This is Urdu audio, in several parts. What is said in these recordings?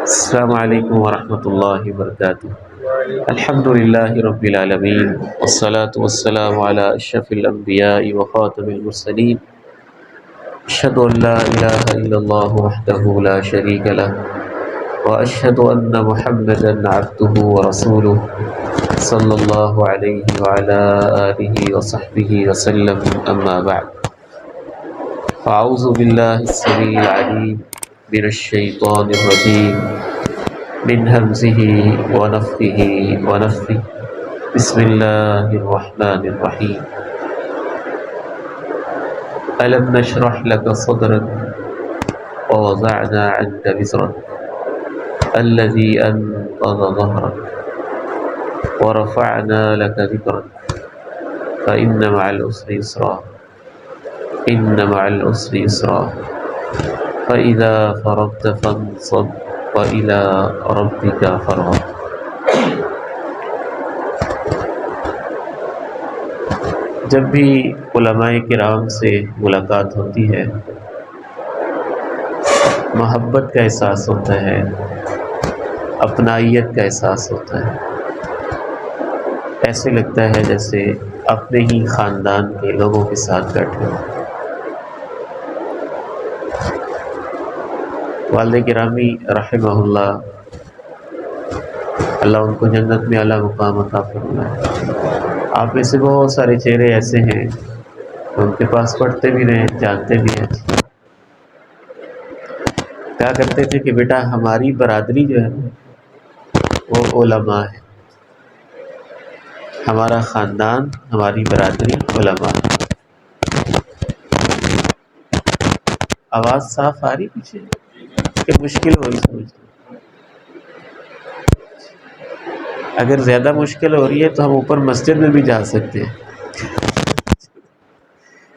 السلام علیکم ورحمۃ اللہ وبرکاتہ۔ الحمد للہ رب العالمین والصلاة والسلام علی اشرف الانبیاء وخاتم المرسلین، اشہد ان لا الہ الا اللہ وحدہ لا شریک لہ واشہد ان محمدا عبدہ ورسولہ صلی اللہ علیہ وعلی آلہ وصحبہ وسلم، اما بعد فاعوذ باللہ السمیع العلیم من الشیطان الرجیم من ہمزہ ونفخہ ونفثہ، بسم اللہ الرحمن الرحیم۔ ألم نشرح لك صدرك ووضعنا عنك وزرك الذي أنقض ظهرك ورفعنا لك ذكرك فإن مع العسر يسرا إن مع العسر يسرا فإذا فرغت فانصب وإلى ربك فارغب۔ جب بھی علماء کرام سے ملاقات ہوتی ہے، محبت کا احساس ہوتا ہے، اپنائیت کا احساس ہوتا ہے، ایسے لگتا ہے جیسے اپنے ہی خاندان کے لوگوں کے ساتھ بیٹھے ہوں۔ والد گرامی رحمہ اللہ، اللہ ان کو جنت میں اعلیٰ مقام عطا فرمائے۔ آپ میں سے بہت سارے چہرے ایسے ہیں ان کے پاس پڑھتے بھی رہے، جانتے بھی ہیں۔ کہا کرتے تھے کہ بیٹا ہماری برادری جو ہے وہ علماء ہے، ہمارا خاندان، ہماری برادری علماء ہے۔ آواز صاف آ رہی پیچھے کہ مشکل ہو رہی سمجھتے؟ اگر زیادہ مشکل ہو رہی ہے تو ہم اوپر مسجد میں بھی جا سکتے ہیں،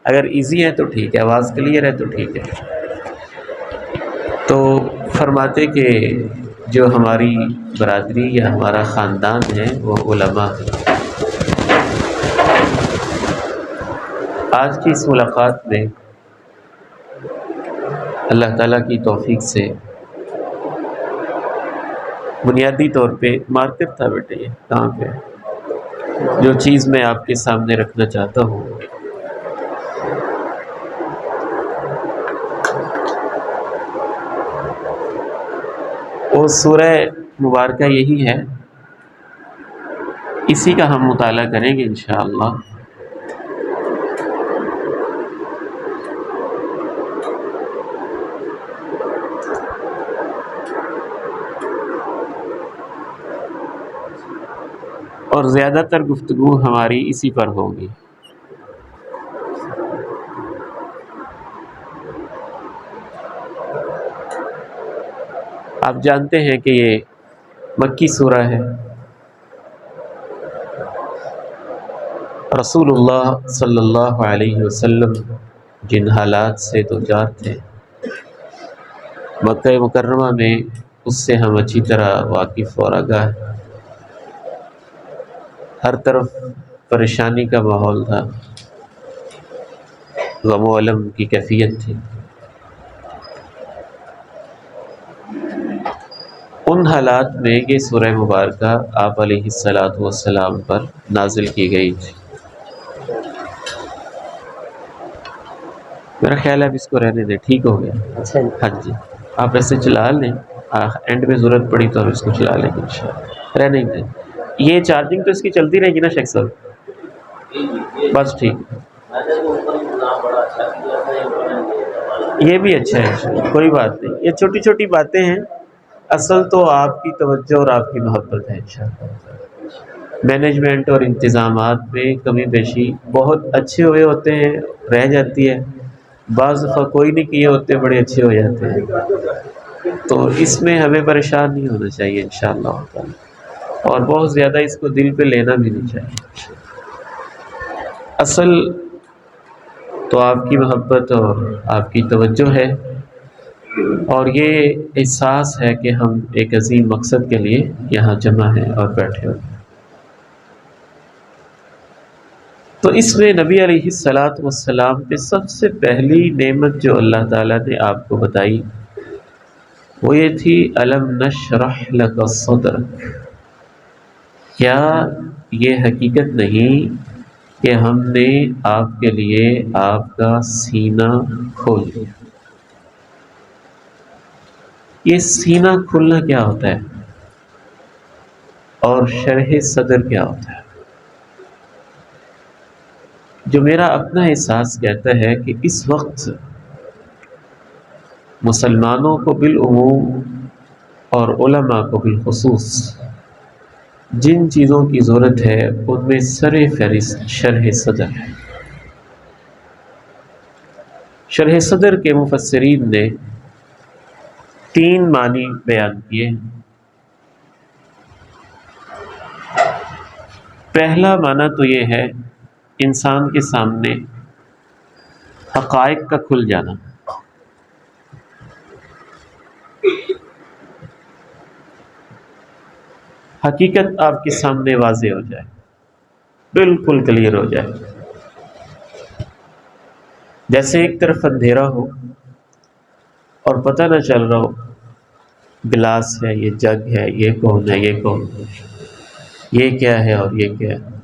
اگر ایزی ہے تو ٹھیک ہے، آواز کلیئر ہے تو ٹھیک ہے۔ تو فرماتے کہ جو ہماری برادری یا ہمارا خاندان ہے وہ علماء ہے۔ آج کی اس ملاقات میں اللہ تعالیٰ کی توفیق سے بنیادی طور پہ مارکر تھا بیٹے، یہ کہاں پہ جو چیز میں آپ کے سامنے رکھنا چاہتا ہوں وہ سورہ مبارکہ یہی ہے، اسی کا ہم مطالعہ کریں گے انشاءاللہ۔ اور زیادہ تر گفتگو ہماری اسی پر ہوگی۔ آپ جانتے ہیں کہ یہ مکی سورہ ہے۔ رسول اللہ صلی اللہ علیہ وسلم جن حالات سے دوچار تھے مکہ مکرمہ میں، اس سے ہم اچھی طرح واقف اور آگاہ ہیں۔ ہر طرف پریشانی کا ماحول تھا، غم و الم کی کیفیت تھی۔ ان حالات میں یہ سورہ مبارکہ آپ علیہ الصلاۃ والسلام پر نازل کی گئی تھی۔ میرا خیال ہے اب اس کو رہنے دیں، ٹھیک ہو گیا؟ ہاں جی، آپ ایسے چلا لیں، اینڈ میں ضرورت پڑی تو ہم اس کو چلا لیں گے انشاءاللہ، رہنے دیں۔ یہ چارجنگ تو اس کی چلتی رہے گی نا شیخ صاحب؟ بس ٹھیک، یہ بھی اچھا ہے، کوئی بات نہیں، یہ چھوٹی چھوٹی باتیں ہیں، اصل تو آپ کی توجہ اور آپ کی محبت ہے انشاءاللہ۔ مینجمنٹ اور انتظامات میں کمی بیشی بہت اچھے ہوئے ہوتے ہیں، رہ جاتی ہے، بعض دفعہ کوئی نہیں کیے ہوتے بڑے اچھے ہو جاتے ہیں، تو اس میں ہمیں پریشان نہیں ہونا چاہیے انشاءاللہ، اور بہت زیادہ اس کو دل پہ لینا بھی نہیں چاہیے۔ اصل تو آپ کی محبت اور آپ کی توجہ ہے، اور یہ احساس ہے کہ ہم ایک عظیم مقصد کے لیے یہاں جمع ہیں اور بیٹھے ہوئے ہیں۔ تو اس میں نبی علیہ الصلاۃ والسلام پہ سب سے پہلی نعمت جو اللہ تعالیٰ نے آپ کو بتائی وہ یہ تھی الم نشرح لک صدرک، کیا یہ حقیقت نہیں کہ ہم نے آپ کے لیے آپ کا سینہ کھول دیا۔ یہ سینہ کھلنا کیا ہوتا ہے اور شرح صدر کیا ہوتا ہے؟ جو میرا اپنا احساس کہتا ہے کہ اس وقت مسلمانوں کو بالعموم اور علماء کو بالخصوص جن چیزوں کی ضرورت ہے ان میں سر فہرست شرح صدر ہے۔ شرح صدر کے مفسرین نے 3 معنی بیان کیے ہیں۔ پہلا معنی تو یہ ہے انسان کے سامنے حقائق کا کھل جانا، حقیقت آپ کے سامنے واضح ہو جائے، بالکل کلیئر ہو جائے۔ جیسے ایک طرف اندھیرا ہو اور پتہ نہ چل رہا ہو گلاس ہے، یہ جگ ہے، یہ کون ہے، یہ کون ہے، یہ کیا ہے اور یہ کیا ہے،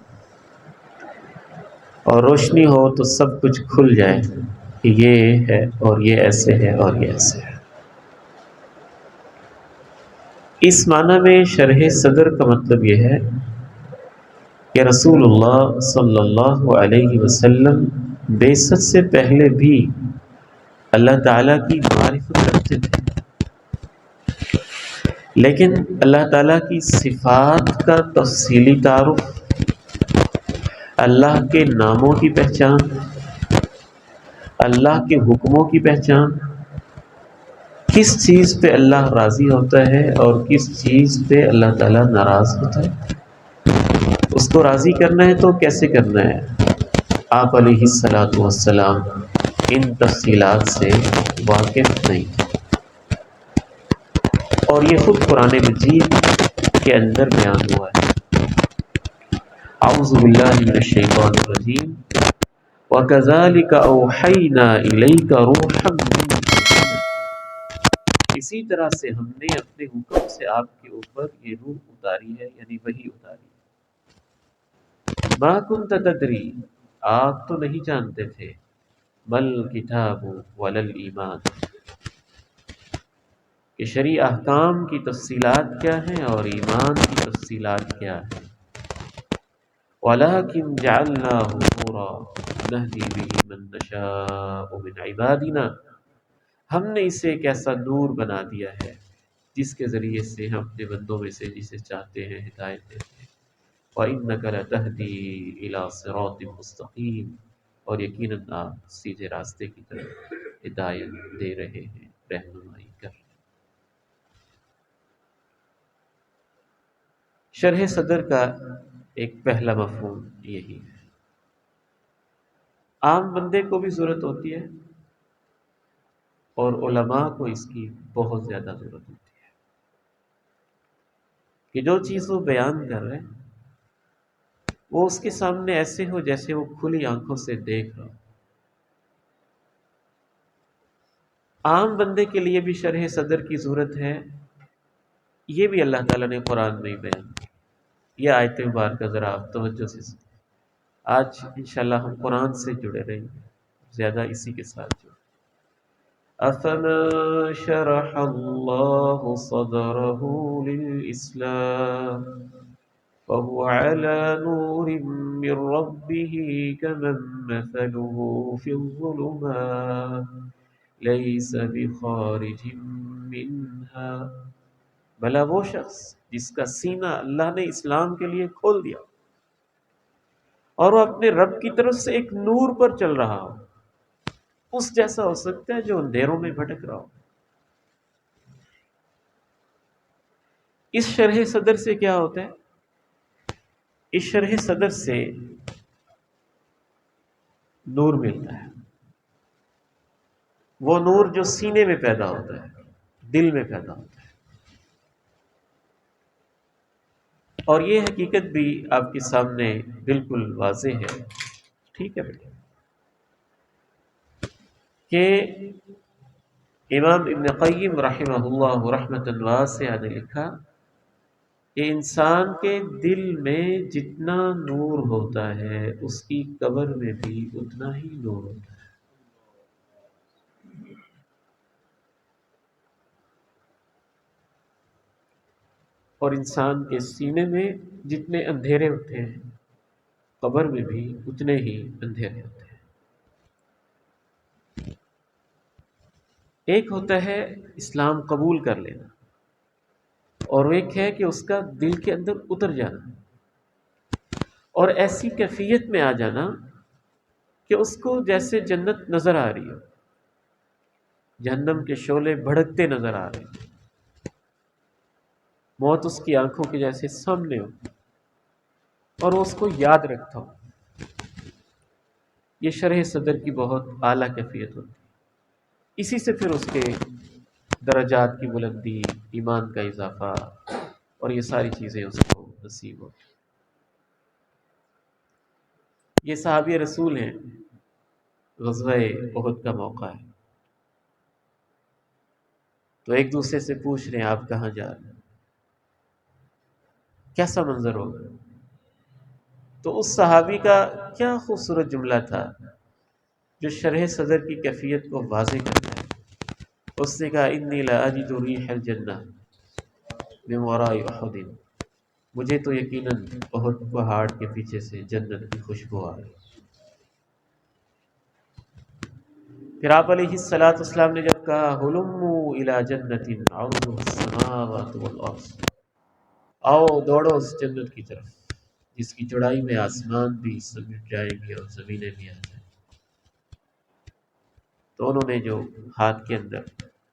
اور روشنی ہو تو سب کچھ کھل جائے کہ یہ ہے اور یہ ایسے ہے اور یہ ایسے ہے۔ اس معنی میں شرح صدر کا مطلب یہ ہے کہ رسول اللہ صلی اللہ علیہ وسلم بعثت سے پہلے بھی اللہ تعالیٰ کی معرفت رکھتے تھے، لیکن اللہ تعالیٰ کی صفات کا تفصیلی تعارف، اللہ کے ناموں کی پہچان، اللہ کے حکموں کی پہچان، کس چیز پہ اللہ راضی ہوتا ہے اور کس چیز پہ اللہ تعالیٰ ناراض ہوتا ہے، اس کو راضی کرنا ہے تو کیسے کرنا ہے، آپ علیہ الصلاۃ والسلام ان تفصیلات سے واقف نہیں، اور یہ خود قرآن مجید کے اندر بیان ہوا ہے۔ اعوذ باللہ من الشیطان الرجیم وَكَذَلِكَ أَوْحَيْنَا إِلَيْكَ رُوحًا مِّنْ أَمْرِنَا، اسی طرح سے ہم نے اپنے حکم سے آپ کے اوپر یہ روح اتاری ہے، یعنی وحی اتاری ہے۔ مَا كُنْتَ تَدْرِي، آپ تو نہیں جانتے تھے، مَا الْكِتَابُ وَلَا الْإِيمَانُ، کہ شرعی احکام کی تفصیلات کیا ہیں اور ایمان کی تفصیلات کیا ہیں۔ وَلَٰكِنْ جَعَلْنَاهُ نُورًا نَهْدِي بِهِ مَن نَّشَاءُ مِنْ عِبَادِنَا، ہم نے اسے ایک ایسا نور بنا دیا ہے جس کے ذریعے سے ہم اپنے بندوں میں سے جسے چاہتے ہیں ہدایت دیتے ہیں۔ وَإِنَّكَ لَتَهْدِي إِلَىٰ صِرَاطٍ مُّسْتَقِيمٍ، اور یقیناً آپ سیدھے راستے کی طرف ہدایت دے رہے ہیں، رہنمائی کر رہے ہیں۔ شرح صدر کا ایک پہلا مفہوم یہی ہے۔ عام بندے کو بھی ضرورت ہوتی ہے اور علماء کو اس کی بہت زیادہ ضرورت ہوتی ہے کہ جو چیز وہ بیان کر رہے ہیں وہ اس کے سامنے ایسے ہو جیسے وہ کھلی آنکھوں سے دیکھ رہا ہو۔ عام بندے کے لیے بھی شرح صدر کی ضرورت ہے، یہ بھی اللہ تعالیٰ نے قرآن میں ہی بیان کی۔ یہ آیت مبارکہ ذرا آپ توجہ سے سنیں۔ آج انشاءاللہ ہم قرآن سے جڑے رہیں گے، زیادہ اسی کے ساتھ جڑے۔ أَفَمَن شَرَحَ اللَّهُ صَدْرَهُ لِلْإِسْلَامِ فَهُوَ عَلَى نُورٍ مِّن رَّبِّهِ كَمَن مَّثَلُهُ فِي الظُّلُمَاتِ لَيْسَ بِخَارِجٍ مِّنْهَا، بھلا وہ شخص جس کا سینہ اللہ نے اسلام کے لیے کھول دیا اور وہ اپنے رب کی طرف سے ایک نور پر چل رہا ہو، اس جیسا ہو سکتا ہے جو اندھیروں میں بھٹک رہا ہو۔ اس شرح صدر سے کیا ہوتا ہے؟ اس شرح صدر سے نور ملتا ہے، وہ نور جو سینے میں پیدا ہوتا ہے، دل میں پیدا ہوتا ہے۔ اور یہ حقیقت بھی آپ کے سامنے بالکل واضح ہے، ٹھیک ہے بیٹا، کہ امام ابن قیم رحمہ اللہ رحمۃ واسعہ نے لکھا کہ انسان کے دل میں جتنا نور ہوتا ہے اس کی قبر میں بھی اتنا ہی نور ہوتا ہے. اور انسان کے سینے میں جتنے اندھیرے ہوتے ہیں قبر میں بھی اتنے ہی اندھیرے ہوتے ہیں. ایک ہوتا ہے اسلام قبول کر لینا اور ایک ہے کہ اس کا دل کے اندر اتر جانا اور ایسی کیفیت میں آ جانا کہ اس کو جیسے جنت نظر آ رہی ہو، جہنم کے شعلے بھڑکتے نظر آ رہے ہیں، موت اس کی آنکھوں کے جیسے سامنے ہو اور وہ اس کو یاد رکھتا ہو. یہ شرح صدر کی بہت اعلیٰ کیفیت ہوتی ہے. اسی سے پھر اس کے درجات کی بلندی، ایمان کا اضافہ اور یہ ساری چیزیں اس کو نصیب ہوتی. یہ صحابی رسول ہیں. غزوہ احد کا موقع ہے تو ایک دوسرے سے پوچھ رہے ہیں آپ کہاں جا رہے ہیں، کیسا منظر ہوگا. تو اس صحابی کا کیا خوبصورت جملہ تھا جو شرح صدر کی کیفیت کو واضح کرتا ہے. اس نے کہا انی لا اجد ریح الجنہ من وراء احد، مجھے تو یقیناً احد پہاڑ کے پیچھے سے جنت کی خوشبو آ رہی. پھر آپ علیہ الصلوۃ والسلام نے جب کہا ہلموا الی جنت عرضها السماوات والارض، آؤ دوڑو اس جنت کی طرف جس کی چوڑائی میں آسمان بھی سمٹ جائیں گے اور زمینیں بھی آ جائیں. تو انہوں نے جو ہاتھ کے اندر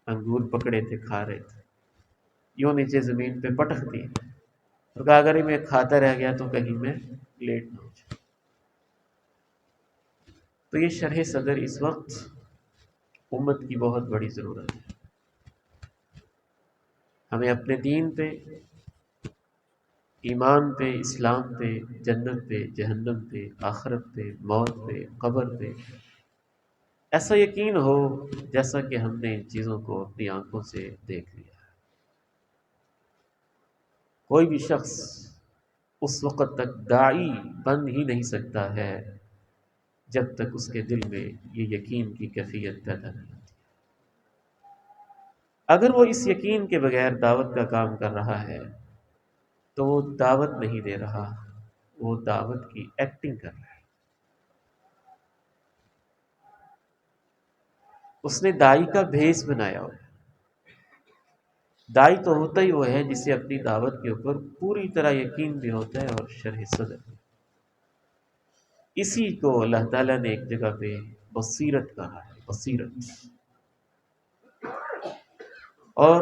انگور پکڑے تھے کھا رہے تھے یوں نیچے زمین پہ پٹک دیے اور کہا اگر میں کھاتا رہ گیا تو کہیں میں لیٹ نہ ہو جاؤں. تو یہ شرح صدر اس وقت امت کی بہت بڑی ضرورت ہے. ہمیں اپنے دین پہ، ایمان پہ، اسلام پہ، جنت پہ، جہنم پہ، آخرت پہ، موت پہ، قبر پہ ایسا یقین ہو جیسا کہ ہم نے ان چیزوں کو اپنی آنکھوں سے دیکھ لیا. کوئی بھی شخص اس وقت تک داعی بن ہی نہیں سکتا ہے جب تک اس کے دل میں یہ یقین کی کیفیت پیدا نہیں ہوتی. اگر وہ اس یقین کے بغیر دعوت کا کام کر رہا ہے تو وہ دعوت نہیں دے رہا، وہ دعوت کی ایکٹنگ کر رہا ہے. اس نے دائی کا بھیس بنایا ہوا ہے. دائی تو ہوتا ہی وہ ہے جسے اپنی دعوت کے اوپر پوری طرح یقین بھی ہوتا ہے اور شرح صدر بھی. اسی کو اللہ تعالیٰ نے ایک جگہ پہ بصیرت کہا ہے، بصیرت. اور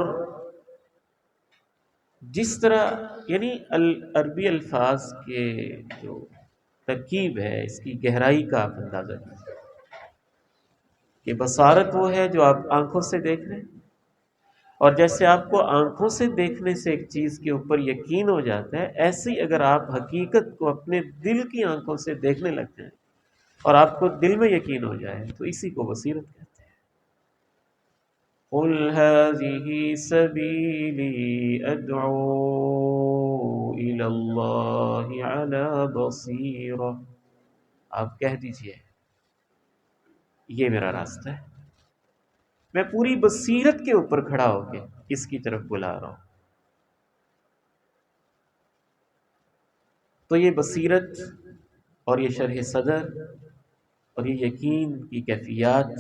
جس طرح یعنی عربی الفاظ کے جو ترکیب ہے اس کی گہرائی کا آپ اندازہ کیجیے کہ بصارت وہ ہے جو آپ آنکھوں سے دیکھ رہے ہیں، اور جیسے آپ کو آنکھوں سے دیکھنے سے ایک چیز کے اوپر یقین ہو جاتا ہے، ایسے ہی اگر آپ حقیقت کو اپنے دل کی آنکھوں سے دیکھنے لگتے ہیں اور آپ کو دل میں یقین ہو جائے تو اسی کو بصیرت کہتے ہیں. قل هذه سبيلي أدعو إلى الله على بصيرة، آپ کہہ دیجئے یہ میرا راستہ ہے، میں پوری بصیرت کے اوپر کھڑا ہو کے اس کی طرف بلا رہا ہوں. تو یہ بصیرت اور یہ شرح صدر اور یہ یقین کی کیفیات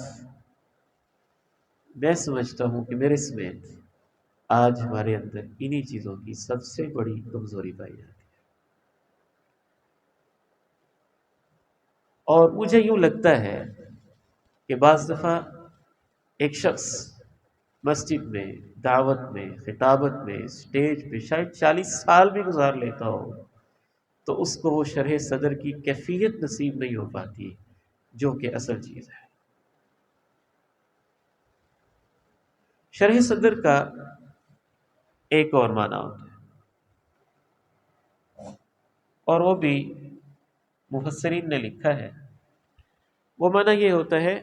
میں سمجھتا ہوں کہ میرے سمیت آج ہمارے اندر انہی چیزوں کی سب سے بڑی کمزوری پائی جاتی ہے. اور مجھے یوں لگتا ہے کہ بعض دفعہ ایک شخص مسجد میں، دعوت میں، خطابت میں، اسٹیج پہ شاید 40 سال بھی گزار لیتا ہو تو اس کو وہ شرح صدر کی کیفیت نصیب نہیں ہو پاتی جو کہ اصل چیز ہے. شرح صدر کا ایک اور معنی ہوتا ہے اور وہ بھی مفسرین نے لکھا ہے. وہ معنی یہ ہوتا ہے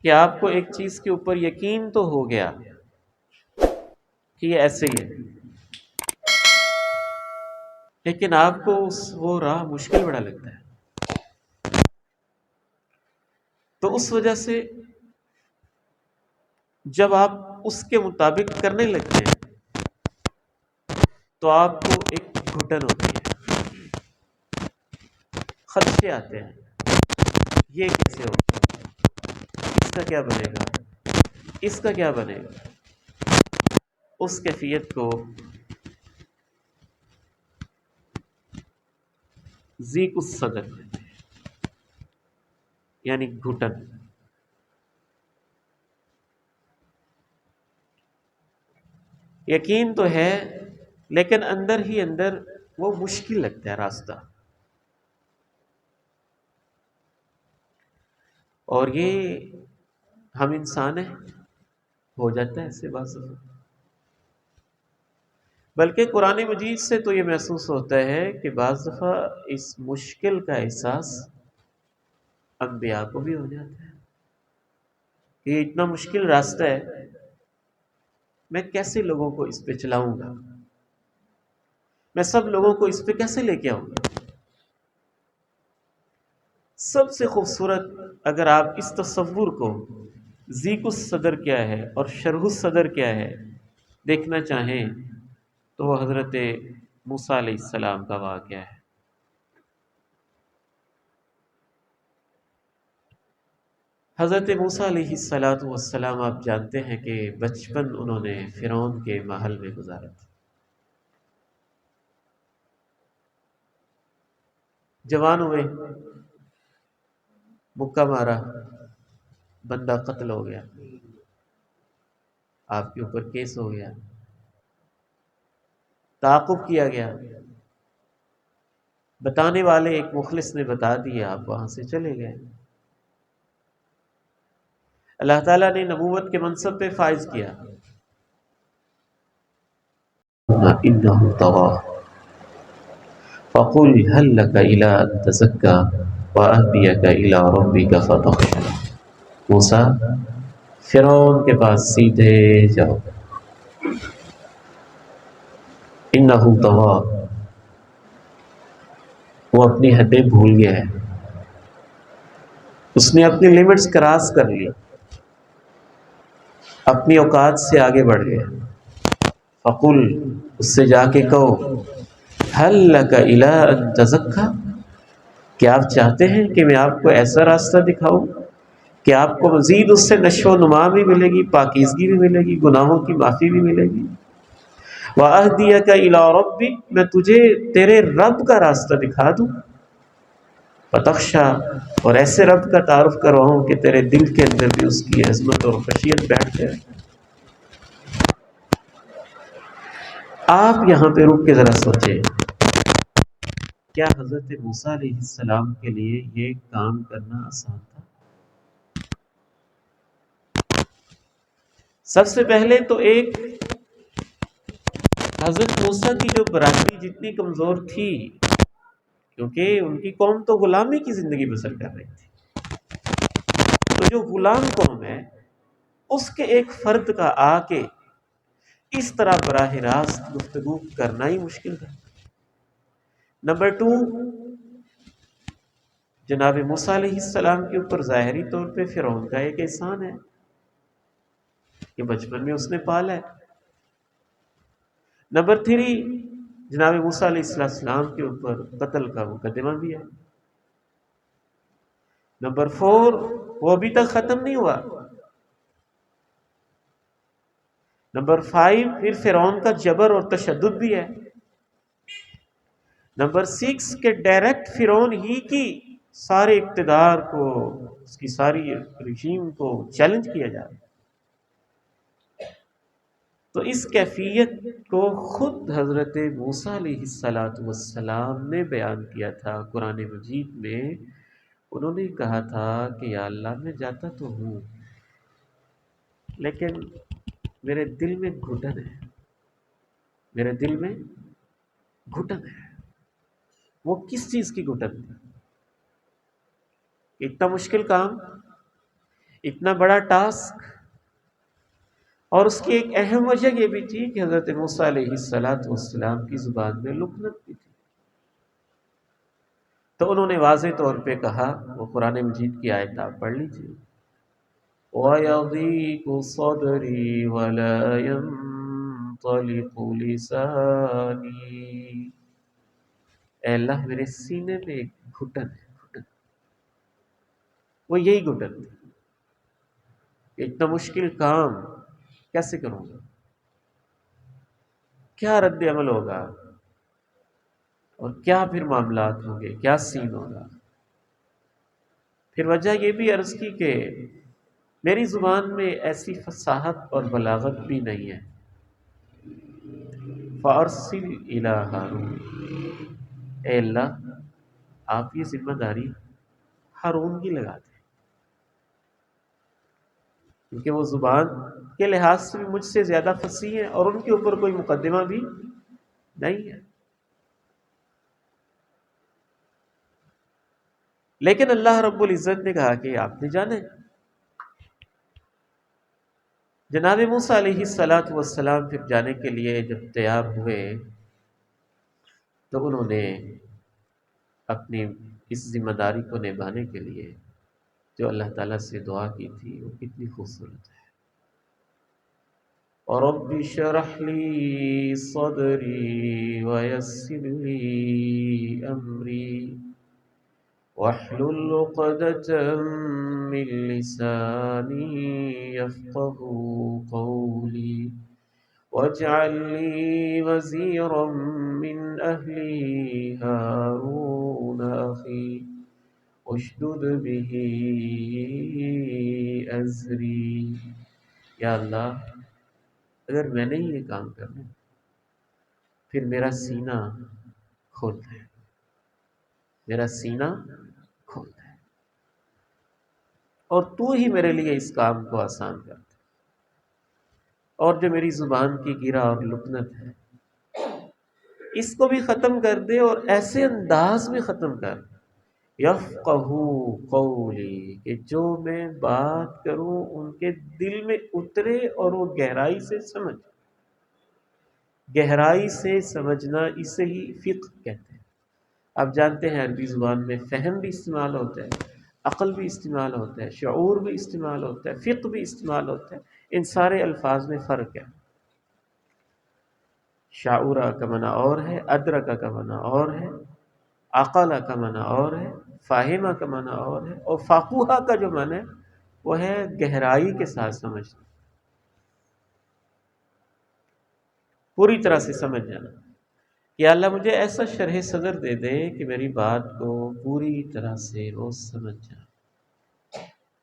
کہ آپ کو ایک چیز کے اوپر یقین تو ہو گیا کہ یہ ایسے ہی ہے، لیکن آپ کو وہ راہ مشکل بڑا لگتا ہے، تو اس وجہ سے جب آپ اس کے مطابق کرنے لگتے ہیں تو آپ کو ایک گھٹن ہوتی ہے، خدشے آتے ہیں، یہ کیسے ہوگا، اس کا کیا بنے گا، اس کا کیا بنے گا۔ اس کیفیت کو ضیق الصدر کہتے ہیں، یعنی گھٹن۔ یقین تو ہے لیکن اندر ہی اندر وہ مشکل لگتا ہے راستہ، اور یہ ہم انسان ہیں، ہو جاتا ہے ایسے بعض دفعہ۔ بلکہ قرآن مجید سے تو یہ محسوس ہوتا ہے کہ بعض دفعہ اس مشکل کا احساس انبیاء کو بھی ہو جاتا ہے کہ یہ اتنا مشکل راستہ ہے، میں کیسے لوگوں کو اس پہ چلاؤں گا، میں سب لوگوں کو اس پہ کیسے لے کے آؤں گا۔ سب سے خوبصورت اگر آپ اس تصور کو ضیق الصدر کیا ہے اور شرح الصدر کیا ہے دیکھنا چاہیں تو وہ حضرت موسیٰ علیہ السلام کا واقعہ ہے۔ حضرت موسیٰ علیہ السلام آپ جانتے ہیں کہ بچپن انہوں نے فرعون کے محل میں گزارا تھا۔ جوان ہوئے، مکہ مارا، بندہ قتل ہو گیا، آپ کے اوپر کیس ہو گیا، تعاقب کیا گیا، بتانے والے ایک مخلص نے بتا دیا، آپ وہاں سے چلے گئے، اللہ تعالیٰ نے نبوت کے منصب پہ فائز کیا۔ إِنَّهُ طَغَىٰ فَقُلْ هَلْ لَكَ إِلَىٰ أَن تَزَكَّىٰ وَأَهْدِيَكَ إِلَىٰ رَبِّكَ فَتَخْشَىٰ۔ موسیٰ فرعون کے پاس سیدھے جاؤ، إِنَّهُ طَغَىٰ، وہ اپنی حدیں بھول گیا ہے، اس نے اپنی لیمٹس کراس کر لی، اپنی اوقات سے آگے بڑھ گیا۔ فقل، اس سے جا کے کہو، هل لک الی ان تزکا، کیا آپ چاہتے ہیں کہ میں آپ کو ایسا راستہ دکھاؤں کہ آپ کو مزید اس سے نشو و نما بھی ملے گی، پاکیزگی بھی ملے گی، گناہوں کی معافی بھی ملے گی۔ وَأَهْدِيَكَ إِلَىٰ رَبِّكَ، میں تجھے تیرے رب کا راستہ دکھا دوں۔ فَتَخْشَىٰ، اور ایسے رب کا تعارف کرواؤں کہ تیرے دل کے اندر بھی اس کی عظمت اور خشیت بیٹھ جائے۔ آپ یہاں پہ رک کے ذرا سوچیں، کیا حضرت موسیٰ علیہ السلام کے لیے یہ کام کرنا آسان تھا؟ سب سے پہلے تو ایک حضرت موسیٰ کی جو برادری جتنی کمزور تھی، کیونکہ ان کی قوم تو غلامی کی زندگی بسر کر رہی تھی، تو جو غلام قوم ہے اس کے ایک فرد کا آ کے اس طرح براہ راست گفتگو کرنا ہی مشکل تھا۔ نمبر 2، جناب موسیٰ علیہ السلام کے اوپر ظاہری طور پہ فرعون کا ایک احسان ہے کہ بچپن میں اس نے پالا ہے۔ نمبر 3، جناب موسیٰ علیہ السلام کے اوپر قتل کا مقدمہ بھی ہے۔ نمبر 4، وہ ابھی تک ختم نہیں ہوا۔ نمبر 5، پھر فرعون کا جبر اور تشدد بھی ہے۔ نمبر 6، کہ ڈائریکٹ فرعون ہی کی سارے اقتدار کو، اس کی ساری رجیم کو چیلنج کیا جا رہا ہے۔ تو اس کیفیت کو خود حضرت موسیٰ علیہ السلام نے بیان کیا تھا قرآن مجید میں۔ انہوں نے کہا تھا کہ یا اللہ، میں جاتا تو ہوں لیکن میرے دل میں گھٹن ہے، میرے دل میں گھٹن ہے۔ وہ کس چیز کی گھٹن تھی؟ اتنا مشکل کام، اتنا بڑا ٹاسک. اور اس کی ایک اہم وجہ یہ بھی تھی کہ حضرت موسیٰ علیہ السلام کی زبان میں لکنت بھی تھی. تو انہوں نے واضح طور پہ کہا، وہ قرآن مجید کی آیت آپ پڑھ لیجیے، وَيَضِيقُ صَدْرِي وَلَا يَنطَلِقُ لِسَانِي. اے اللہ میرے سینے میں ایک گھٹن ہے، گھٹن. وہ یہی گھٹن تھی، اتنا مشکل کام کیسے کروں گا، کیا رد عمل ہوگا، اور کیا پھر معاملات ہوں گے، کیا سین ہوگا. پھر وجہ یہ بھی عرض کی کہ میری زبان میں ایسی فصاحت اور بلاغت بھی نہیں ہے. فَأَرْسِلْ إِلَىٰ هَارُونَ. اے اللہ آپ یہ ذمہ داری ہارون کی لگا دیں، کیونکہ وہ زبان کے لحاظ سے بھی مجھ سے زیادہ فصیح ہے اور ان کے اوپر کوئی مقدمہ بھی نہیں ہے. لیکن اللہ رب العزت نے کہا کہ آپ نے جانے. جناب موسیٰ علیہ السلام پھر جانے کے لیے جب تیار ہوئے تو انہوں نے اپنی اس ذمہ داری کو نبھانے کے لیے جو اللہ تعالیٰ سے دعا کی تھی وہ کتنی خوبصورت ہے. رب اشرح لی صدری ویسر لی امری واحلل عقدة من لسانی یفقهوا قولی واجعل لي وزيرا من أهلي هارون أخي اشدد به أزری. یا اللہ اگر میں نے یہ کام کرنا پھر میرا سینہ کھول دے، میرا سینہ کھول دے، اور تو ہی میرے لیے اس کام کو آسان کر دے. اور جو میری زبان کی گرا اور لکنت ہے اس کو بھی ختم کر دے، اور ایسے انداز میں ختم کر یفقہوا قولی کہ جو میں بات کروں ان کے دل میں اترے اور وہ گہرائی سے سمجھ. گہرائی سے سمجھنا اسے ہی فقہ کہتے ہیں. آپ جانتے ہیں عربی زبان میں فہم بھی استعمال ہوتا ہے، عقل بھی استعمال ہوتا ہے، شعور بھی استعمال ہوتا ہے، فقہ بھی استعمال ہوتا ہے. ان سارے الفاظ میں فرق ہے. شعورہ کا معنی اور ہے، ادرکہ کا معنی اور ہے، عقلہ کا معنی اور ہے، فاہمہ کا معنی اور ہے، اور فقوہہ کا جو معنی ہے وہ ہے گہرائی کے ساتھ سمجھنا، پوری طرح سے سمجھ جانا. کہ اللہ مجھے ایسا شرح صدر دے دے کہ میری بات کو پوری طرح سے وہ سمجھ جائے،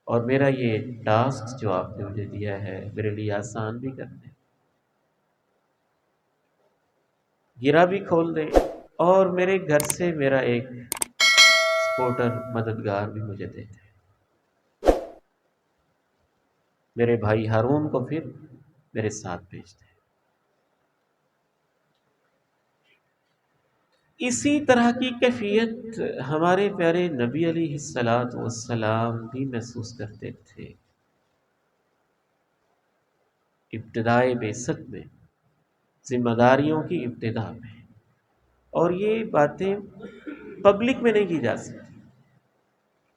اور میرا یہ ٹاسک جو آپ نے مجھے دیا ہے میرے لیے آسان بھی کر دے، گرا بھی کھول دے، اور میرے گھر سے میرا ایک سپورٹر مددگار بھی مجھے دے دے، میرے بھائی ہارون کو پھر میرے ساتھ بھیج دے. اسی طرح کی کیفیت ہمارے پیارے نبی علیہ السلام بھی محسوس کرتے تھے ابتدائے بعثت میں، ذمہ داریوں کی ابتدا میں. اور یہ باتیں پبلک میں نہیں کی جا سکتی،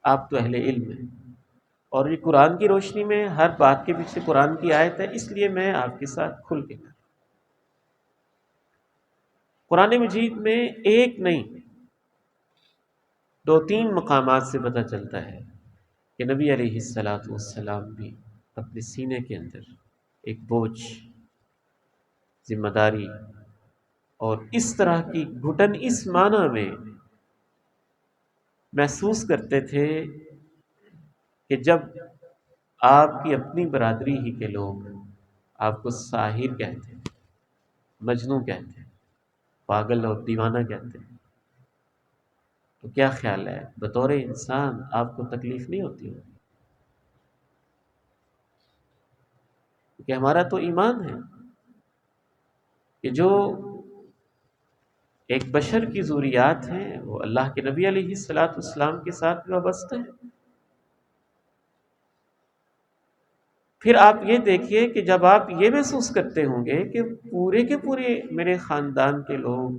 آپ تو اہل علم ہیں، اور یہ قرآن کی روشنی میں ہر بات کے پیچھے قرآن کی آیت ہے، اس لیے میں آپ کے ساتھ کھل کے قرآن مجید میں ایک نہیں 2-3 مقامات سے پتہ چلتا ہے کہ نبی علیہ السلام بھی اپنے سینے کے اندر ایک بوجھ، ذمہ داری اور اس طرح کی گھٹن اس معنی میں محسوس کرتے تھے کہ جب آپ کی اپنی برادری ہی کے لوگ آپ کو ساحر کہتے ہیں، مجنون کہتے ہیں، پاگل اور دیوانہ کہتے ہیں، تو کیا خیال ہے بطور انسان آپ کو تکلیف نہیں ہوتی ہوگی؟ کہ ہمارا تو ایمان ہے کہ جو ایک بشر کی ضروریات ہیں وہ اللہ کے نبی علیہ السلام کے ساتھ وابستہ ہے. پھر آپ یہ دیکھیے کہ جب آپ یہ محسوس کرتے ہوں گے کہ پورے کے پورے میرے خاندان کے لوگ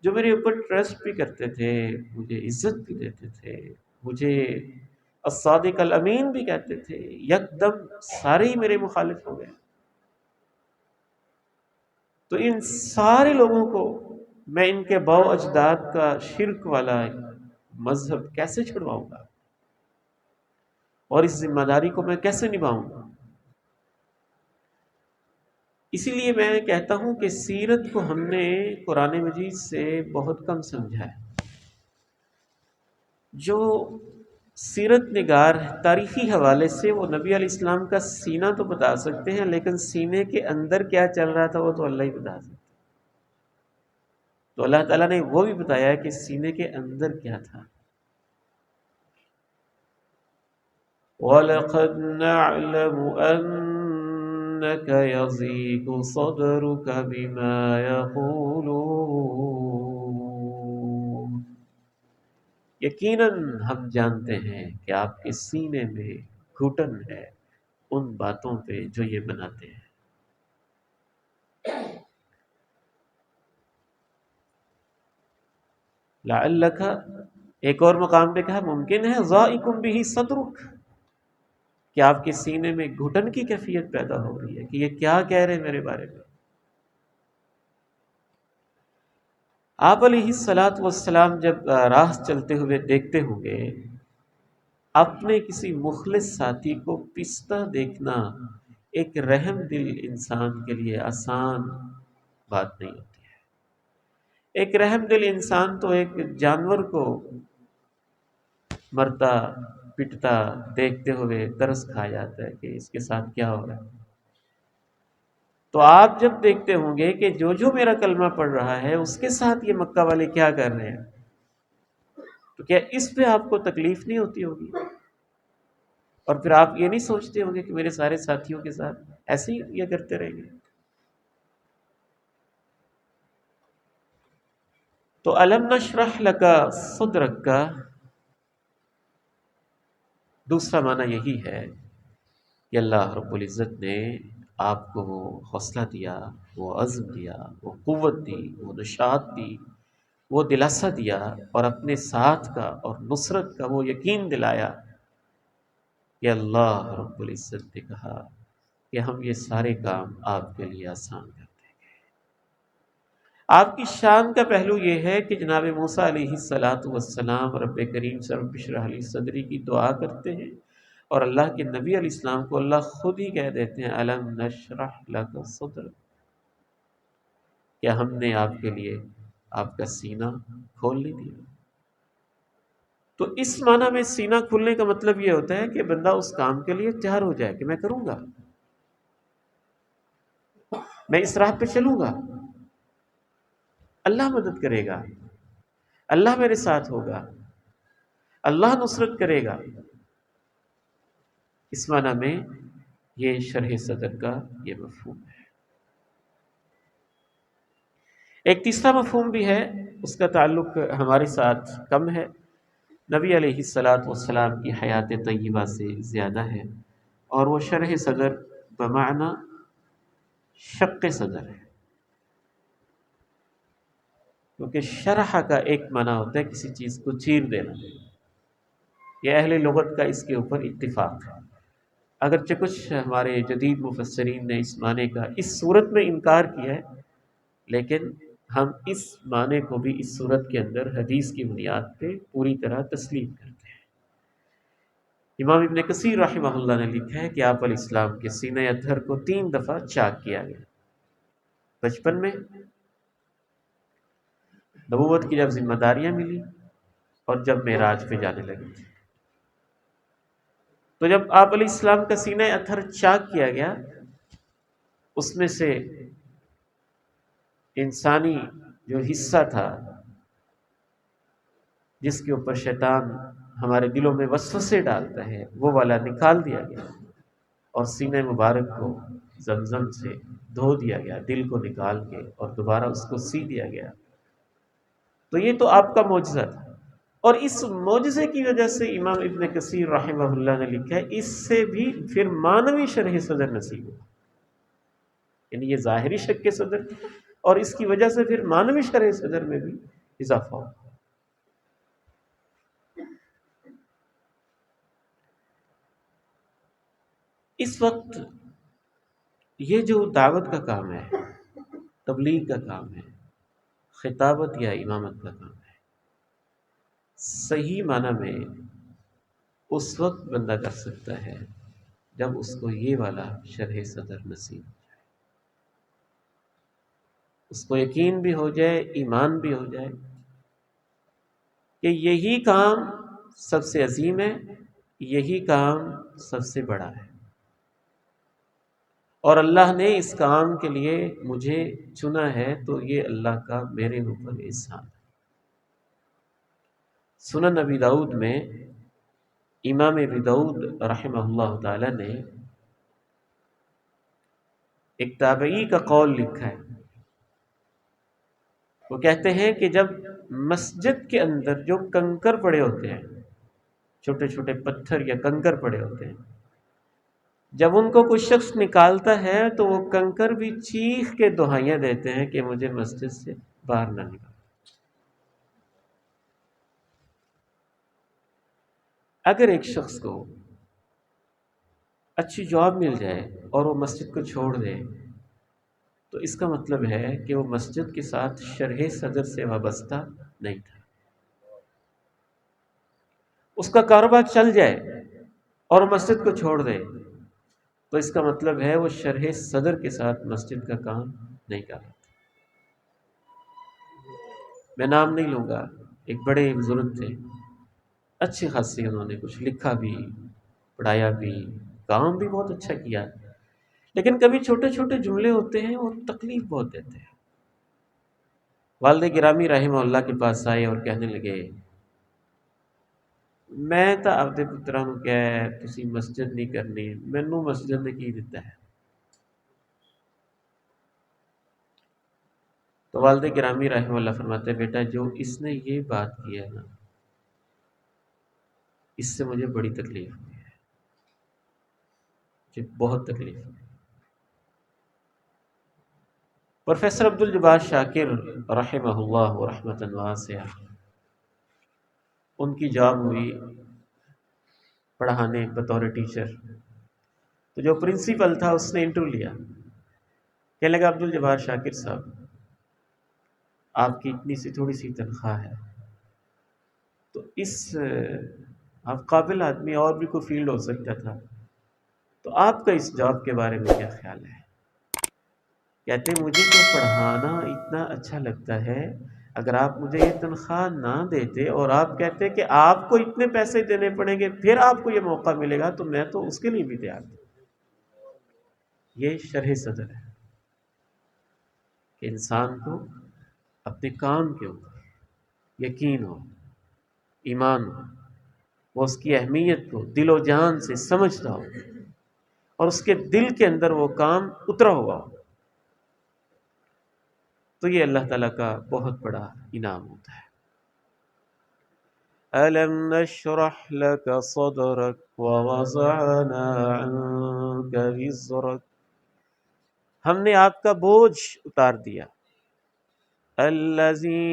جو میرے اوپر ٹرسٹ بھی کرتے تھے، مجھے عزت بھی دیتے تھے، مجھے الصادق الامین بھی کہتے تھے، یکدم سارے ہی میرے مخالف ہو گئے، تو ان سارے لوگوں کو میں ان کے باؤ اجداد کا شرک والا مذہب کیسے چھڑواؤں گا، اور اس ذمہ داری کو میں کیسے نبھاؤں گا؟ اسی لیے میں کہتا ہوں کہ سیرت کو ہم نے قرآن مجید سے بہت کم سمجھا ہے۔ جو سیرت نگار تاریخی حوالے سے وہ نبی علیہ السلام کا سینہ تو بتا سکتے ہیں، لیکن سینے کے اندر کیا چل رہا تھا وہ تو اللہ ہی بتا سکتے۔ تو اللہ تعالیٰ نے وہ بھی بتایا کہ سینے کے اندر کیا تھا۔ وَلَقَدْ نَعْلَمُ أَنَّكَ يَضِيقُ صَدْرُكَ بِمَا يَقُولُونَ، یقیناً ہم جانتے ہیں کہ آپ کے سینے میں گھٹن ہے ان باتوں پہ جو یہ بناتے ہیں۔ لعلک، ایک اور مقام پہ کہا ممکن ہے ضائق بہ صدرک، کہ آپ کے سینے میں گھٹن کی کیفیت پیدا ہو رہی ہے کہ یہ کیا کہہ رہے ہیں میرے بارے میں۔ آپ علیہ الصلاۃ والسلام جب راہ چلتے ہوئے دیکھتے ہوں گے اپنے کسی مخلص ساتھی کو پستا دیکھنا ایک رحم دل انسان کے لیے آسان بات نہیں ہوتی ہے۔ ایک رحم دل انسان تو ایک جانور کو مرتا پٹتا دیکھتے ہوئے ترس کھا جاتا ہے کہ اس کے ساتھ کیا ہو رہا ہے۔ تو آپ جب دیکھتے ہوں گے کہ جو میرا کلمہ پڑھ رہا ہے اس کے ساتھ یہ مکہ والے کیا کر رہے ہیں، تو کیا اس پہ آپ کو تکلیف نہیں ہوتی ہوگی؟ اور پھر آپ یہ نہیں سوچتے ہوں گے کہ میرے سارے ساتھیوں کے ساتھ ایسے ہی یہ کرتے رہیں گے؟ تو الم نشرح لک صدرک کا دوسرا معنی یہی ہے کہ اللہ رب العزت نے آپ کو وہ حوصلہ دیا، وہ عزم دیا، وہ قوت دی، وہ نشاط دی، وہ دلاسا دیا، اور اپنے ساتھ کا اور نصرت کا وہ یقین دلایا کہ اللہ رب العزت نے کہا کہ ہم یہ سارے کام آپ کے لیے آسان کر دیں گے۔ آپ کی شان کا پہلو یہ ہے کہ جناب موسیٰ علیہ الصلاۃ والسلام رب کریم سے رب اشرح لی صدری کی دعا کرتے ہیں، اور اللہ کے نبی علیہ السلام کو اللہ خود ہی کہہ دیتے ہیں الم نشرح لک صدرک، کیا ہم نے آپ کے لیے آپ کا سینہ کھول نہیں دیا؟ تو اس معنی میں سینہ کھلنے کا مطلب یہ ہوتا ہے کہ بندہ اس کام کے لیے تیار ہو جائے کہ میں کروں گا، میں اس راہ پہ چلوں گا، اللہ مدد کرے گا، اللہ میرے ساتھ ہوگا، اللہ نصرت کرے گا۔ اس معنی میں یہ شرح صدر کا یہ مفہوم ہے۔ ایک تیسرا مفہوم بھی ہے، اس کا تعلق ہمارے ساتھ کم ہے، نبی علیہ الصلاۃ والسلام کی حیات طیبہ سے زیادہ ہے، اور وہ شرح صدر بمعنی شق صدر ہے۔ کیونکہ شرح کا ایک معنی ہوتا ہے کسی چیز کو چیر دینا، یہ اہل لغت کا اس کے اوپر اتفاق ہے، اگرچہ کچھ ہمارے جدید مفسرین نے اس معنی کا اس صورت میں انکار کیا ہے، لیکن ہم اس معنی کو بھی اس صورت کے اندر حدیث کی بنیاد پہ پوری طرح تسلیم کرتے ہیں۔ امام ابن کثیر رحمہ اللہ نے لکھا ہے کہ آپ علیہ السلام کے سینہ اطہر کو 3 دفعہ چاک کیا گیا، بچپن میں، نبوت کی جب ذمہ داریاں ملی، اور جب معراج پہ جانے لگے۔ تو جب آپ علیہ السلام کا سینہ اطہر چاک کیا گیا، اس میں سے انسانی جو حصہ تھا جس کے اوپر شیطان ہمارے دلوں میں وسوسے ڈالتا ہے، وہ والا نکال دیا گیا، اور سینہ مبارک کو زمزم سے دھو دیا گیا، دل کو نکال کے، اور دوبارہ اس کو سی دیا گیا۔ تو یہ تو آپ کا معجزہ تھا، اور اس معجزے کی وجہ سے امام ابن کثیر رحمہ اللہ نے لکھا ہے اس سے بھی پھر مانوی شرح صدر نصیب ہوا، یعنی یہ ظاہری شک صدر تھی اور اس کی وجہ سے پھر مانوی شرح صدر میں بھی اضافہ ہوا۔ اس وقت یہ جو دعوت کا کام ہے، تبلیغ کا کام ہے، خطابت یا امامت کا کام ہے، صحیح معنی میں اس وقت بندہ کر سکتا ہے جب اس کو یہ والا شرح صدر نصیب ہو جائے، اس کو یقین بھی ہو جائے، ایمان بھی ہو جائے کہ یہی کام سب سے عظیم ہے، یہی کام سب سے بڑا ہے، اور اللہ نے اس کام کے لیے مجھے چنا ہے، تو یہ اللہ کا میرے اوپر احسان ہے۔ سنن ابی داؤد میں امام ابی داؤد رحمہ اللہ تعالی نے ایک تابعی کا قول لکھا ہے، وہ کہتے ہیں کہ جب مسجد کے اندر جو کنکر پڑے ہوتے ہیں، چھوٹے چھوٹے پتھر یا کنکر پڑے ہوتے ہیں، جب ان کو کوئی شخص نکالتا ہے تو وہ کنکر بھی چیخ کے دہائیاں دیتے ہیں کہ مجھے مسجد سے باہر نہ نکال۔ اگر ایک شخص کو اچھی جاب مل جائے اور وہ مسجد کو چھوڑ دے تو اس کا مطلب ہے کہ وہ مسجد کے ساتھ شرح صدر سے وابستہ نہیں تھا۔ اس کا کاروبار چل جائے اور مسجد کو چھوڑ دے تو اس کا مطلب ہے وہ شرح صدر کے ساتھ مسجد کا کام نہیں کر رہا۔ میں نام نہیں لوں گا، ایک بڑے بزرگ تھے، اچھی خاصی انہوں نے کچھ لکھا بھی، پڑھایا بھی، کام بھی بہت اچھا کیا، لیکن کبھی چھوٹے چھوٹے جملے ہوتے ہیں اور تکلیف بہت دیتے ہیں۔ والد گرامی رحمہ اللہ کے پاس آئے اور کہنے لگے، میں تو اپنے پتراں نوں کہیا تسی مسجد نہیں کرنی، مینوں مسجد نے کی دیتا ہے۔ تو والد گرامی رحمہ اللہ فرماتے ہیں، بیٹا جو اس نے یہ بات کی ہے نا، اس سے مجھے بڑی تکلیف ہوئی ہے، مجھے بہت تکلیف ہوئی۔ پروفیسر عبدالجبار شاکر رحمہ اللہ رحمۃ واسعہ، ان کی جاب ہوئی پڑھانے بطور ٹیچر، تو جو پرنسپل تھا اس نے انٹرویو لیا، کہنے لگا عبدالجبار شاکر صاحب آپ کی اتنی سی تھوڑی سی تنخواہ ہے، تو اس آپ قابل آدمی، اور بھی کوئی فیلڈ ہو سکتا تھا، تو آپ کا اس جاب کے بارے میں کیا خیال ہے؟ کہتے مجھے تو پڑھانا اتنا اچھا لگتا ہے، اگر آپ مجھے یہ تنخواہ نہ دیتے اور آپ کہتے کہ آپ کو اتنے پیسے دینے پڑیں گے پھر آپ کو یہ موقع ملے گا، تو میں تو اس کے لیے بھی تیار ہوں۔ یہ شرح صدر ہے کہ انسان کو اپنے کام کے اوپر یقین ہو، ایمان ہو، وہ اس کی اہمیت کو دل و جان سے سمجھتا ہو اور اس کے دل کے اندر وہ کام اترا ہوا ہو، تو یہ اللہ تعالیٰ کا بہت بڑا انعام ہوتا ہے۔ أَلَمْ نَشْرَحْ لَكَ صَدْرَكَ وَوَضَعْنَا عَنْكَ وِزْرَكَ، ہم نے آپ کا بوجھ اتار دیا، الَّذِي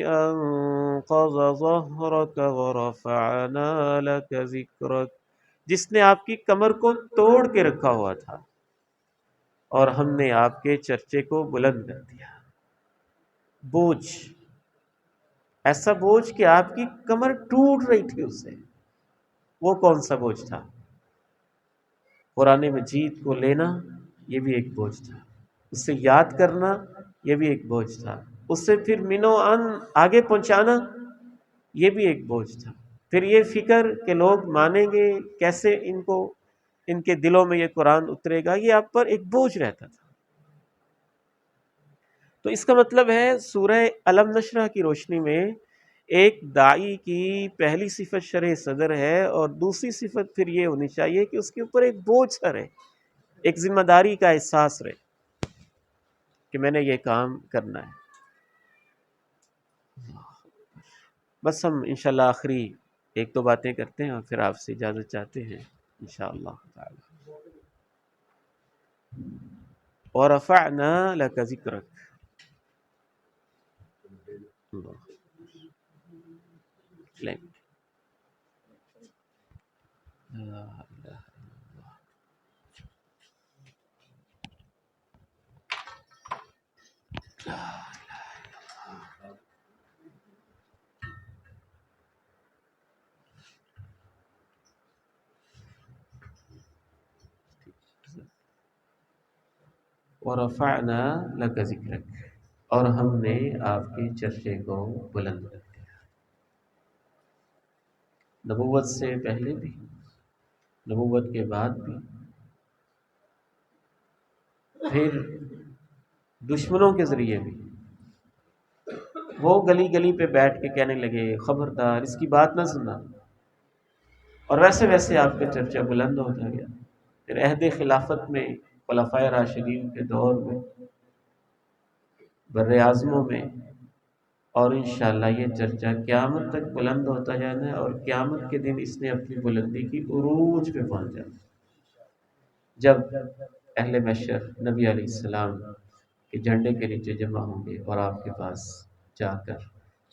أَنقَضَ ظَهْرَكَ وَرَفَعْنَا لَكَ ذِكْرَكَ، جس نے آپ کی کمر کو توڑ کے رکھا ہوا تھا اور ہم نے آپ کے چرچے کو بلند کر دیا۔ بوجھ، ایسا بوجھ کہ آپ کی کمر ٹوٹ رہی تھی اس سے، وہ کون سا بوجھ تھا؟ قرآن مجید کو لینا یہ بھی ایک بوجھ تھا، اس سے یاد کرنا یہ بھی ایک بوجھ تھا، اس سے پھر منو ان آگے پہنچانا یہ بھی ایک بوجھ تھا، پھر یہ فکر کہ لوگ مانیں گے کیسے، ان کو ان کے دلوں میں یہ قرآن اترے گا، یہ آپ پر ایک بوجھ رہتا تھا۔ تو اس کا مطلب ہے سورہ الم نشرح کی روشنی میں ایک داعی کی پہلی صفت شرح صدر ہے، اور دوسری صفت پھر یہ ہونی چاہیے کہ اس کے اوپر ایک بوجھ سا رہے، ایک ذمہ داری کا احساس رہے کہ میں نے یہ کام کرنا ہے۔ بس ہم انشاءاللہ آخری ایک دو باتیں کرتے ہیں اور پھر آپ سے اجازت چاہتے ہیں انشاءاللہ تعالی. ورفعنا لك ذکرک. اللہ لیں. لا الہ ورفعنا لك ذکرک، اور ہم نے آپ کے چرچے کو بلند کر دیا. نبوت سے پہلے بھی، نبوت کے بعد بھی، پھر دشمنوں کے ذریعے بھی. وہ گلی گلی پہ بیٹھ کے کہنے لگے خبردار اس کی بات نہ سننا، اور ویسے ویسے آپ کا چرچا بلند ہوتا گیا. پھر عہد خلافت میں، خلفائے راشدین کے دور میں، بر اعظموں میں، اور انشاءاللہ یہ چرچا قیامت تک بلند ہوتا جانا ہے، اور قیامت کے دن اس نے اپنی بلندی کی عروج پہ پہنچ جانا. جب اہل محشر نبی علیہ السلام کے جھنڈے کے نیچے جمع ہوں گے اور آپ کے پاس جا کر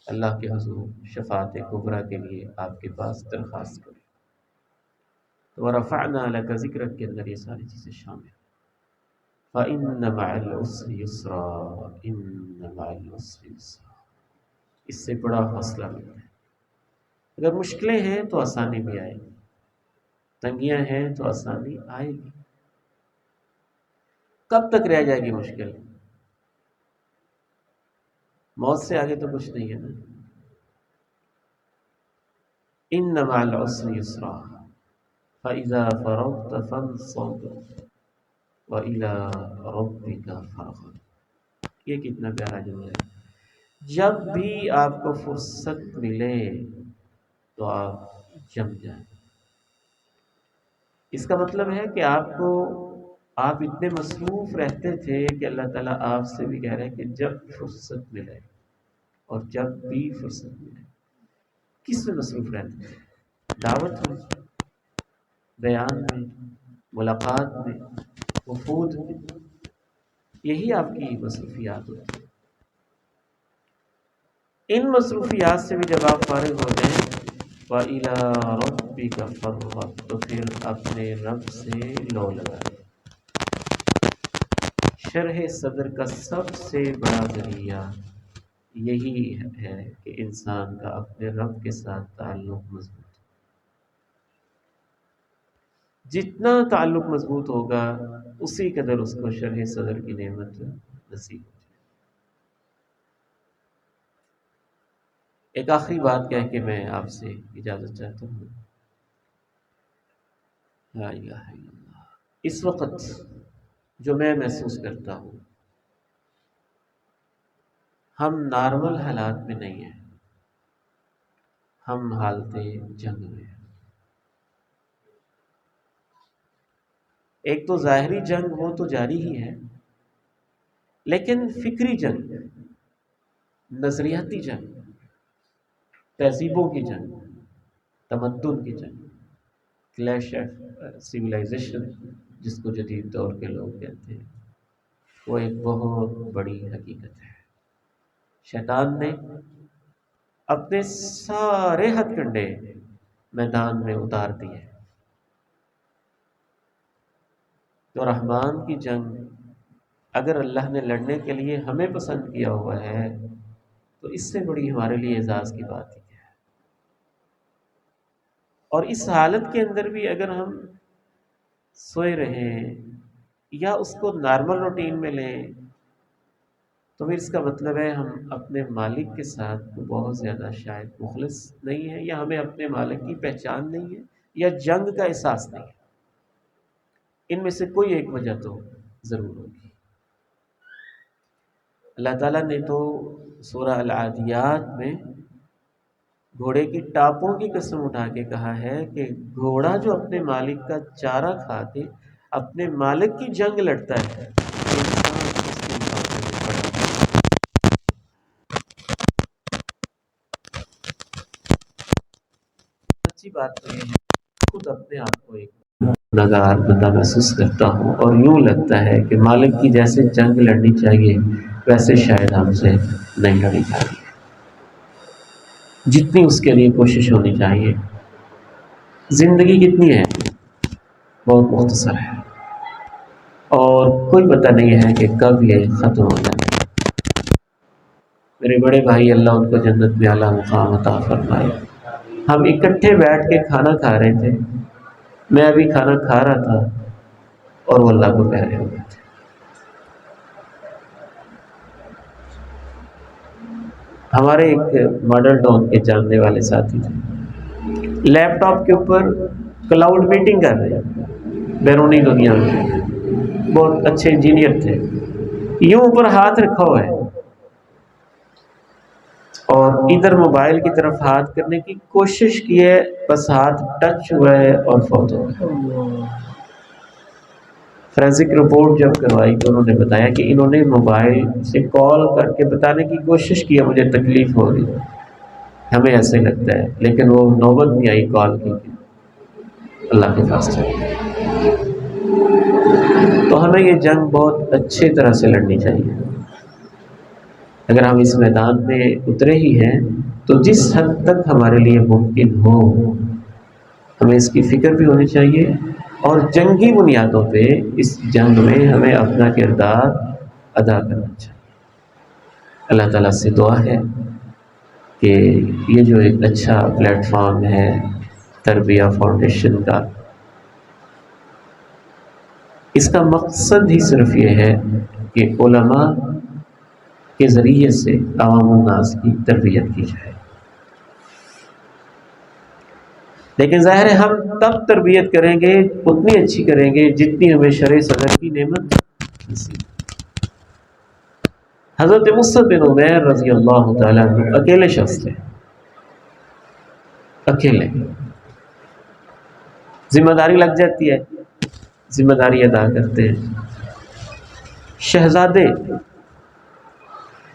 اللہ کے حضور شفاعت کبریٰ کے لیے آپ کے پاس درخواست کریں. تو ورفعنا لک ذکرک کے اندر یہ ساری چیزیں شامل ہیں. فَإِنَّ مَعَ الْعُسْرِ يُسْرًا إِنَّ مَعَ الْعُسْرِ يُسْرًا. اس سے بڑا حوصلہ ملتا ہے. اگر مشکلیں ہیں تو آسانی بھی آئے گی، تنگیاں ہیں تو آسانی آئے گی. کب تک رہ جائے گی مشکل؟ موت سے آگے تو کچھ نہیں ہے نا. ان مع العسر یسرا فاذا فرغت فانصب والى ربك فارغب. یہ کتنا پیارا جملہ ہے. جب بھی آپ کو فرصت ملے تو آپ جم جائیں. اس کا مطلب ہے کہ آپ اتنے مصروف رہتے تھے کہ اللہ تعالیٰ آپ سے بھی کہہ رہے ہیں کہ جب فرصت ملے، اور جب بھی فرصت ملے. کس میں مصروف رہتے تھے؟ دعوت میں، بیان میں، ملاقات میں، وفود میں. یہی آپ کی مصروفیات ہوتی ہیں. ان مصروفیات سے بھی جب آپ فارغ ہو جائیں وَإِلَىٰ رَبِّكَ فَارْغَب، تو پھر اپنے رب سے لو لگائیں. شرح صدر کا سب سے بڑا ذریعہ یہی ہے کہ انسان کا اپنے رب کے ساتھ تعلق مضبوط. جتنا تعلق مضبوط ہوگا اسی قدر اس کو شرح صدر کی نعمت نصیب ہو جائے. ایک آخری بات کہہ کے میں آپ سے اجازت چاہتا ہوں. لا الہ الا اللہ. اس وقت جو میں محسوس کرتا ہوں، ہم نارمل حالات میں نہیں ہیں، ہم حالت جنگ میں ہیں. ایک تو ظاہری جنگ وہ تو جاری ہی ہے، لیکن فکری جنگ، نظریاتی جنگ، تہذیبوں کی جنگ، تمدن کی جنگ، کلیش آف سویلائزیشن جس کو جدید دور کے لوگ کہتے ہیں، وہ ایک بہت بڑی حقیقت ہے. شیطان نے اپنے سارے ہتھ کنڈے میدان میں اتار دیے. تو رحمان کی جنگ اگر اللہ نے لڑنے کے لیے ہمیں پسند کیا ہوا ہے تو اس سے بڑی ہمارے لیے اعزاز کی بات ہی ہے. اور اس حالت کے اندر بھی اگر ہم سوئے رہیں یا اس کو نارمل روٹین میں لیں تو پھر اس کا مطلب ہے ہم اپنے مالک کے ساتھ بہت زیادہ شاید مخلص نہیں ہیں، یا ہمیں اپنے مالک کی پہچان نہیں ہے، یا جنگ کا احساس نہیں ہے. ان میں سے کوئی ایک وجہ تو ضرور ہوگی. اللہ تعالیٰ نے تو سورہ العادیات میں گھوڑے کی ٹاپوں کی قسم اٹھا کے کہا ہے کہ گھوڑا جو اپنے مالک کا چارہ کھا کے اپنے مالک کی جنگ لڑتا ہے، انسان اس کے مقابلے میں بڑا ہے. سچی بات تو یہ ہے خود اپنے آپ کو ایک گنہگار بندہ محسوس کرتا ہوں، اور یوں لگتا ہے کہ مالک کی جیسے جنگ لڑنی چاہیے ویسے شاید ہم سے نہیں لڑی جاتی، جتنی اس کے لیے کوشش ہونی چاہیے۔ زندگی کتنی ہے؟ بہت مختصر ہے، اور کوئی پتہ نہیں ہے کہ کب یہ ختم ہو جائے۔ میرے بڑے بھائی اللہ ان کو جنت میں اعلیٰ مقام عطا فرمائے، ہم اکٹھے بیٹھ کے کھانا کھا رہے تھے، میں ابھی کھانا کھا رہا تھا اور وہ اللہ کو پیارے ہو گئے تھے۔ ہمارے ایک ماڈل ٹاؤن کے جاننے والے ساتھی تھے، لیپ ٹاپ کے اوپر کلاؤڈ میٹنگ کر رہے ہیں بیرونی دنیا میں، بہت اچھے انجینئر تھے، یوں اوپر ہاتھ رکھا ہوا ہے اور ادھر موبائل کی طرف ہاتھ کرنے کی کوشش کی ہے، بس ہاتھ ٹچ ہوا ہے اور فوت ہو گیا۔ فورینسک رپورٹ جب کروائی تو انہوں نے بتایا کہ انہوں نے موبائل سے کال کر کے بتانے کی کوشش کی ہے مجھے تکلیف ہو رہی ہے، ہمیں ایسے لگتا ہے، لیکن وہ نوبت نہیں آئی کال کی، اللہ کے پاس چلی گئی۔ تو ہمیں یہ جنگ بہت اچھے طرح سے لڑنی چاہیے۔ اگر ہم اس میدان میں اترے ہی ہیں تو جس حد تک ہمارے لیے ممکن ہو ہمیں اس کی فکر بھی ہونی چاہیے، اور جنگی بنیادوں پہ اس جنگ میں ہمیں اپنا کردار ادا کرنا چاہیے۔ اللہ تعالیٰ سے دعا ہے کہ یہ جو ایک اچھا پلیٹ فارم ہے تربیہ فاؤنڈیشن کا، اس کا مقصد ہی صرف یہ ہے کہ علماء کے ذریعے سے عوام الناس کی تربیت کی جائے، لیکن ظاہر ہے ہم تب تربیت کریں گے، اتنی اچھی کریں گے جتنی ہمیں شرع صدر کی نعمت نصیب۔ حضرت مصعب بن عمیر رضی اللہ تعالیٰ عنہ اکیلے شخص تھے، اکیلے، ذمہ داری لگ جاتی ہے، ذمہ داری ادا کرتے ہیں، شہزادے،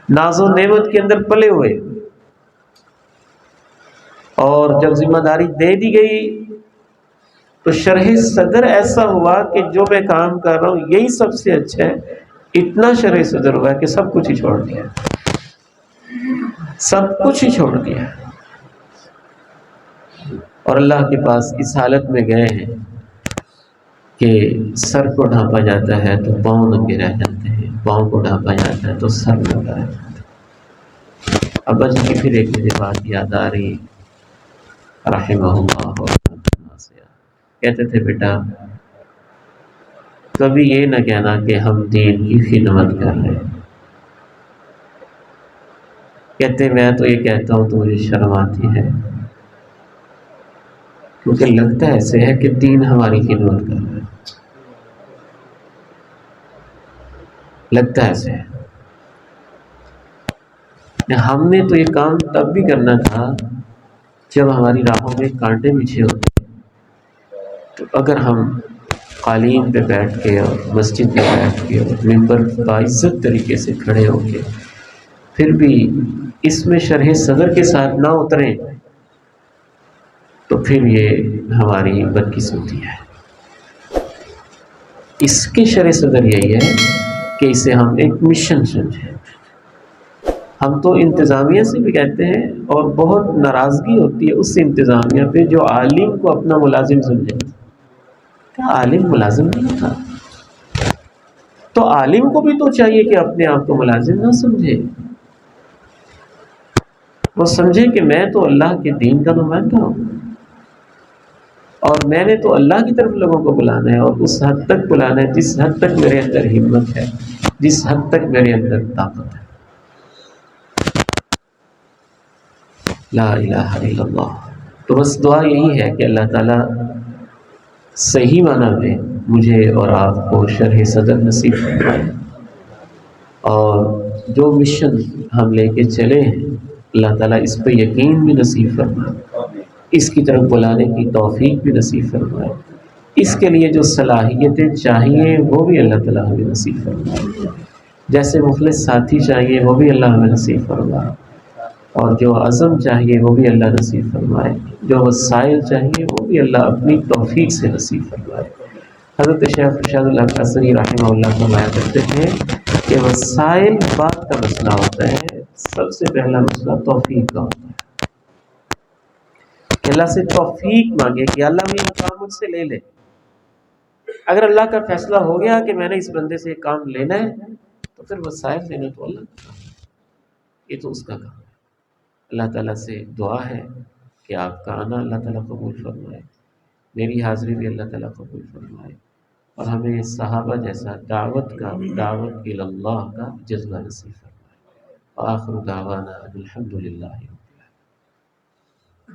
ناز و نعمت کے اندر پلے ہوئے، اور جب ذمہ داری دے دی گئی تو شرح صدر ایسا ہوا کہ جو میں کام کر رہا ہوں یہی سب سے اچھا ہے، اتنا شرح صدر ہوا کہ سب کچھ ہی چھوڑ دیا، سب کچھ ہی چھوڑ دیا، اور اللہ کے پاس اس حالت میں گئے ہیں کہ سر کو ڈھانپا جاتا ہے تو پاؤں ننگے رہ جاتے ہیں، پاؤں کو ڈھانپا جاتا ہے تو سر ننگا رہ جاتا ہے۔ ابا جی کی پھر ایک مجھے بات یاد آ رہی، رحمہ اللہ، کہتے تھے بیٹا کبھی یہ نہ کہنا کہ ہم دین کی خدمت کر رہے ہیں، کہتے میں تو یہ کہتا ہوں تو مجھے شرم آتی ہے، کیونکہ لگتا ایسے ہے کہ دین ہماری خدمت کر رہا ہے، لگتا ایسے ہے۔ ہم نے تو یہ کام تب بھی کرنا تھا جب ہماری راہوں میں کانٹے بچھے ہوتے، تو اگر ہم قالین پہ بیٹھ کے اور مسجد پہ بیٹھ کے اور ممبر باعزت طریقے سے کھڑے ہو کے پھر بھی اس میں شرح صدر کے ساتھ نہ اتریں تو پھر یہ ہماری بدقسمتی ہے۔ اس کی شرح صدر یہی ہے کہ اسے ہم ایک مشن سمجھیں۔ ہم تو انتظامیہ سے بھی کہتے ہیں، اور بہت ناراضگی ہوتی ہے اس انتظامیہ پہ جو عالم کو اپنا ملازم سمجھے۔ کیا عالم ملازم نہیں ہوتا؟ تو عالم کو بھی تو چاہیے کہ اپنے آپ کو ملازم نہ سمجھے، وہ سمجھے کہ میں تو اللہ کے دین کا نمائندہ ہوں، اور میں نے تو اللہ کی طرف لوگوں کو بلانا ہے، اور اس حد تک بلانا ہے جس حد تک میرے اندر ہمت ہے، جس حد تک میرے اندر طاقت ہے۔ لا الہ الا اللہ۔ تو بس دعا یہی ہے کہ اللہ تعالیٰ صحیح معنی میں مجھے اور آپ کو شرح صدر نصیب فرمائے، اور جو مشن ہم لے کے چلے ہیں اللہ تعالیٰ اس پہ یقین بھی نصیب فرمائے، اس کی طرف بلانے کی توفیق بھی نصیب فرمائے، اس کے لیے جو صلاحیتیں چاہیے وہ بھی اللہ تعالیٰ ہمیں نصیب فرمائے، جیسے مخلص ساتھی چاہیے وہ بھی اللہ ہمیں نصیب فرمائے، اور جو عزم چاہیے وہ بھی اللہ نصیب فرمائے، جو وسائل چاہیے وہ بھی اللہ اپنی توفیق سے نصیب فرمائے۔ حضرت شیخ ارشاد اللہ قصری رحمہ اللہ فرمایا کرتے تھے کہ وسائل بعد کا مسئلہ ہوتا ہے، سب سے پہلا مسئلہ توفیق کا ہوتا ہے کہ اللہ سے توفیق مانگے کہ اللہ یہ کام مجھ سے لے لے۔ اگر اللہ کا فیصلہ ہو گیا کہ میں نے اس بندے سے کام لینا ہے تو پھر وسائل دینا تو اللہ کا کام ہے، یہ تو اس کا کام ہے۔ اللہ تعالیٰ سے دعا ہے کہ آپ کا آنا اللہ تعالیٰ قبول فرمائے، میری حاضری بھی اللہ تعالیٰ قبول فرمائے، اور ہمیں صحابہ جیسا دعوت اللہ کا جذبہ نصیب فرمائے۔ وآخر دعوانا الحمدللہ۔